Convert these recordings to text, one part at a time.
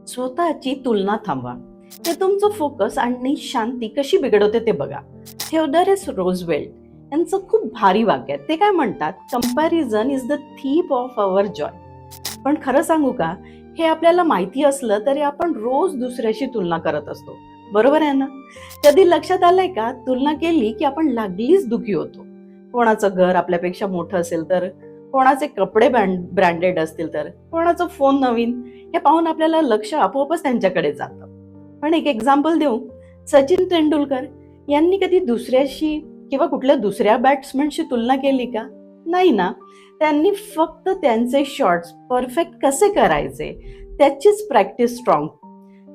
स्वतःची तुलना थांबवा. ते तुमचं फोकस आणि शांती कशी बिघडवते ते बघा. थिओडरस रोझवेल्ट यांचं खूप भारी वाक्य आहे. ते काय म्हणतात, comparison is the thief of our Joy. पण खरं सांगू का, हे आपल्याला माहिती असलं तरी आपण रोज दुसऱ्याशी तुलना करत असतो. बरोबर आहे ना? कधी लक्षात आलंय का, तुलना केली की आपण लागलीच दुखी होतो. कोणाचं घर आपल्यापेक्षा मोठं असेल तर, कोणाचे कपडे ब्रँडेड असतील तर, कोणाचा फोन नवीन, हे पाहून आपल्याला लक्ष आपोआपच त्यांच्याकडे जातं. पण एक एक्झाम्पल देऊ, सचिन तेंडुलकर यांनी कधी दुसऱ्याशी किंवा कुठल्या दुसऱ्या बॅट्समनशी तुलना केली का? नाही ना. त्यांनी फक्त त्यांचे शॉट्स परफेक्ट कसे करायचे त्याचीच प्रॅक्टिस स्ट्रॉंग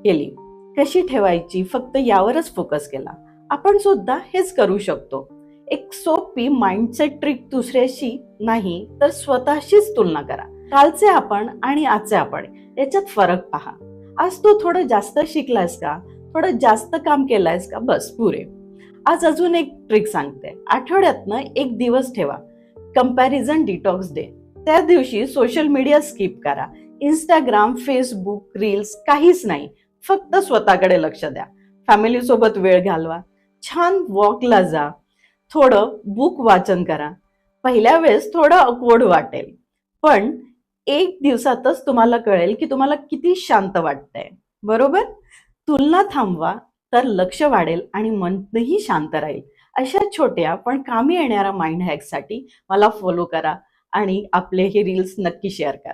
केली. कशी ठेवायची फक्त यावरच फोकस केला. आपण सुद्धा हेच करू शकतो. एक सोपी माइंडसेट ट्रिक दुसऱ्याशी नाही तर स्वतःशीच तुलना करा. कालचे आपण आणि आजचे आपण याच्यात फरक पहा. आज तू थोडं जास्त शिकलायस का, थोडं जास्त काम केलंयस का, बस पुरे. आज अजून एक ट्रिक सांगते. आठवड्यातनं एक दिवस ठेवा, कंपॅरिझन डिटॉक्स डे. त्या दिवशी सोशल मीडिया स्किप करा. इंस्टाग्राम, फेसबुक, रील्स काहीच नाही. फक्त स्वतःकडे लक्ष द्या. फॅमिली सोबत वेळ घालवा. छान वॉकला जा. थोडं बुक वाचन करा. पहिल्या वेळेस थोडं ऑकवर्ड वाटेल, पण एक दिवसातच तुम्हाला कळेल की तुम्हाला किती शांत वाटतंय. बरोबर? तुलना थांबवा, तर लक्ष वाढेल आणि मनही शांत राहील. अशा छोट्या पण कामी येणाऱ्या माइंड हॅक्ससाठी मला फॉलो करा आणि आपले हे रील्स नक्की शेअर करा.